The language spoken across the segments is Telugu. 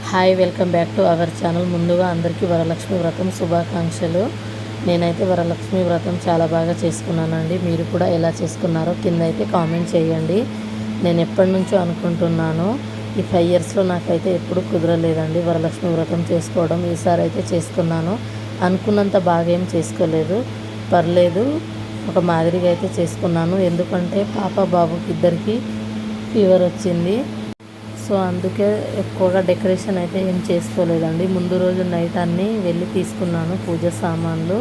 Hi, welcome back to our channel. ముందుగా అందరికీ వరలక్ష్మి వ్రతం శుభాకాంక్షలు. నేనైతే వరలక్ష్మి వ్రతం చాలా బాగా చేసుకున్నానండి. మీరు కూడా ఎలా చేసుకున్నారో కింద అయితే కామెంట్ చేయండి. నేను ఎప్పటి నుంచో అనుకుంటున్నాను. ఈ 5 ఇయర్స్లో నాకైతే ఎప్పుడు కుదరలేదండి వరలక్ష్మి వ్రతం చేసుకోవడం. ఈసారి అయితే చేసుకున్నాను. అనుకున్నంత బాగా ఏం చేసుకోలేదు, పర్లేదు, ఒక మాదిరిగా అయితే చేసుకున్నాను. ఎందుకంటే పాప బాబుకి ఇద్దరికి ఫీవర్ వచ్చింది. సో అందుకే ఎక్కువగా డెకరేషన్ అయితే ఏం చేసుకోలేదండి. ముందు రోజు నైట్ అన్నీ వెళ్ళి తీసుకున్నాను పూజ సామాన్లు.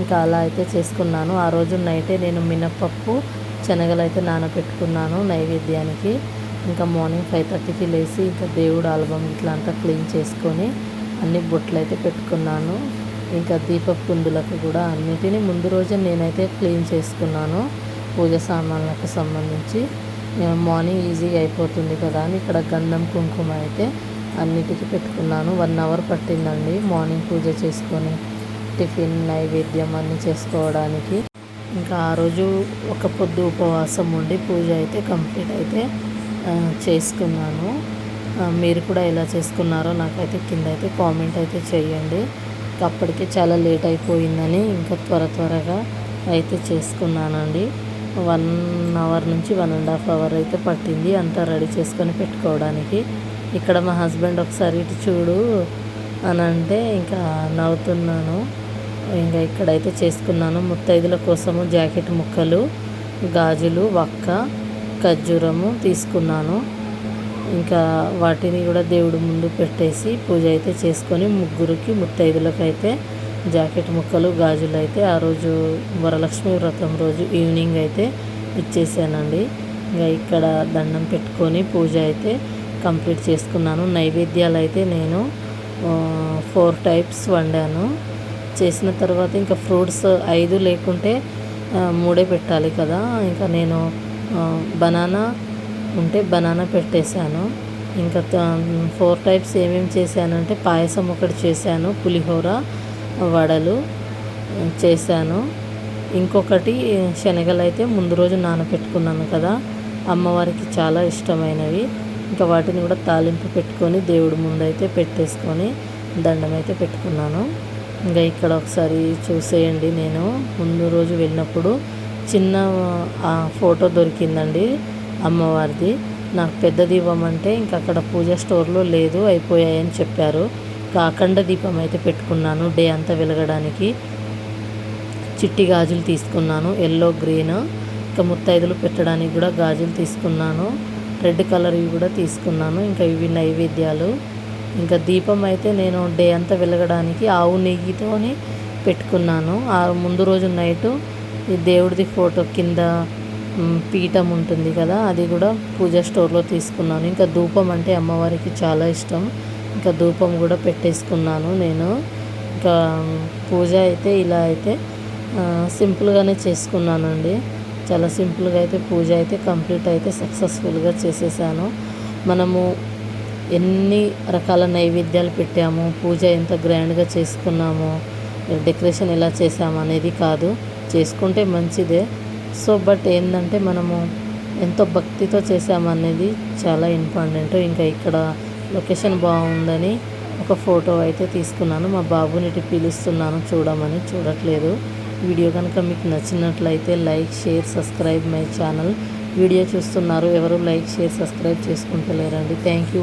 ఇంకా అలా అయితే చేసుకున్నాను. ఆ రోజు నైటే నేను మినప్పప్పు శనగలు అయితే నానబెట్టుకున్నాను నైవేద్యానికి. ఇంకా మార్నింగ్ 5:30కి లేచి ఇంకా దేవుడు ఆల్బమ్ ఇట్లా అంతా క్లీన్ చేసుకొని అన్ని బొట్లు అయితే పెట్టుకున్నాను. ఇంకా దీపపు కుందులకు కూడా అన్నిటినీ ముందు రోజే నేనైతే క్లీన్ చేసుకున్నాను. పూజ సామాన్లకు సంబంధించి మార్నింగ్ ఈజీగా అయిపోతుంది కదా అని ఇక్కడ గంధం కుంకుమ అయితే అన్నిటికీ పెట్టుకున్నాను. 1 అవర్ పట్టిందండి మార్నింగ్ పూజ చేసుకొని టిఫిన్ నైవేద్యం అన్నీ చేసుకోవడానికి. ఇంకా ఆ రోజు ఒక పొద్దు ఉపవాసం ఉండి పూజ అయితే కంప్లీట్ అయితే చేసుకున్నాను. మీరు కూడా ఎలా చేసుకున్నారో నాకైతే కింద అయితే కామెంట్ అయితే చేయండి. అప్పటికే చాలా లేట్ అయిపోయిందని ఇంకా త్వరగా అయితే చేసుకున్నానండి. 1 అవర్ నుంచి 1.5 అవర్ అయితే పట్టింది అంతా రెడీ చేసుకొని పెట్టుకోవడానికి. ఇక్కడ మా హస్బెండ్ ఒకసారి ఇటు చూడు అని అంటే ఇంకా నవ్వుతున్నాను. ఇంకా ఇక్కడైతే చేసుకున్నాను. ముత్తైదుల కోసము జాకెట్ ముక్కలు, గాజులు, వక్క, ఖర్జూరము తీసుకున్నాను. ఇంకా వాటిని కూడా దేవుడు ముందు పెట్టేసి పూజ అయితే చేసుకొని ముగ్గురికి ముత్తైదులకు అయితే జాకెట్ ముక్కలు, గాజులు అయితే ఆ రోజు వరలక్ష్మి వ్రతం రోజు ఈవినింగ్ అయితే ఇచ్చేసానండి. ఇంకా ఇక్కడ దండం పెట్టుకొని పూజ అయితే కంప్లీట్ చేసుకున్నాను. నైవేద్యాలు అయితే నేను 4 టైప్స్ వండాను. చేసిన తర్వాత ఇంకా ఫ్రూట్స్ 5 లేకుంటే 3 పెట్టాలి కదా. ఇంకా నేను బనానా ఉంటే బనానా పెట్టేశాను. ఇంకా 4 టైప్స్ ఏమేమి చేశానంటే పాయసం ఒకటి చేశాను, పులిహోర, వడలు చేశాను. ఇంకొకటి శనగలు అయితే ముందు రోజు నానబెట్టుకున్నాను కదా, అమ్మవారికి చాలా ఇష్టమైనవి. ఇంకా వాటిని కూడా తాలింపు పెట్టుకొని దేవుడి ముందు అయితే పెట్టేసుకొని దండం అయితే పెట్టుకున్నాను. ఇంకా ఇక్కడ ఒకసారి చూసేయండి. నేను ముందు రోజు వెళ్ళినప్పుడు చిన్న ఫోటో దొరికిందండి అమ్మవారిది. నాకు పెద్దది ఇవ్వమంటే ఇంకా అక్కడ పూజ స్టోర్లో లేదు, అయిపోయాయని చెప్పారు. అఖండ దీపం అయితే పెట్టుకున్నాను డే అంతా వెలగడానికి. చిట్టి గాజులు తీసుకున్నాను, ఎల్లో గ్రీన్. ఇంకా ముత్తైదులు పెట్టడానికి కూడా గాజులు తీసుకున్నాను, రెడ్ కలర్ ఇవి కూడా తీసుకున్నాను. ఇంకా ఇవి నైవేద్యాలు. ఇంకా దీపం అయితే నేను డే అంతా వెలగడానికి ఆవు నెయ్యితోని పెట్టుకున్నాను. ఆ ముందు రోజు నైటు ఈ దేవుడిది ఫోటో కింద పీఠం ఉంటుంది కదా, అది కూడా పూజ స్టోర్లో తీసుకున్నాను. ఇంకా ధూపం అంటే అమ్మవారికి చాలా ఇష్టం. ఇంకా ధూపం కూడా పెట్టేసుకున్నాను నేను. ఇంకా పూజ అయితే ఇలా అయితే సింపుల్గానే చేసుకున్నానండి. చాలా సింపుల్గా అయితే పూజ అయితే కంప్లీట్ అయితే సక్సెస్ఫుల్గా చేసేసాను. మనము ఎన్ని రకాల నైవేద్యాలు పెట్టాము, పూజ ఎంత గ్రాండ్గా చేసుకున్నాము, డెకరేషన్ ఎలా చేసాము అనేది కాదు, చేసుకుంటే మంచిదే. సో బట్ ఏంటంటే మనము ఎంతో భక్తితో చేసామనేది చాలా ఇంపార్టెంట్. ఇంకా ఇక్కడ లొకేషన్ బాగుందని ఒక ఫోటో అయితే తీసుకున్నాను. మా బాబుని పిలుస్తున్నాను చూడమని, చూడట్లేదు. వీడియో కనుక మీకు నచ్చినట్లయితే like, share, subscribe my channel. Video చూస్తున్నారు, ఎవరు లైక్, షేర్, సబ్స్క్రైబ్ చేసుకుంటలేరండి. Thank you.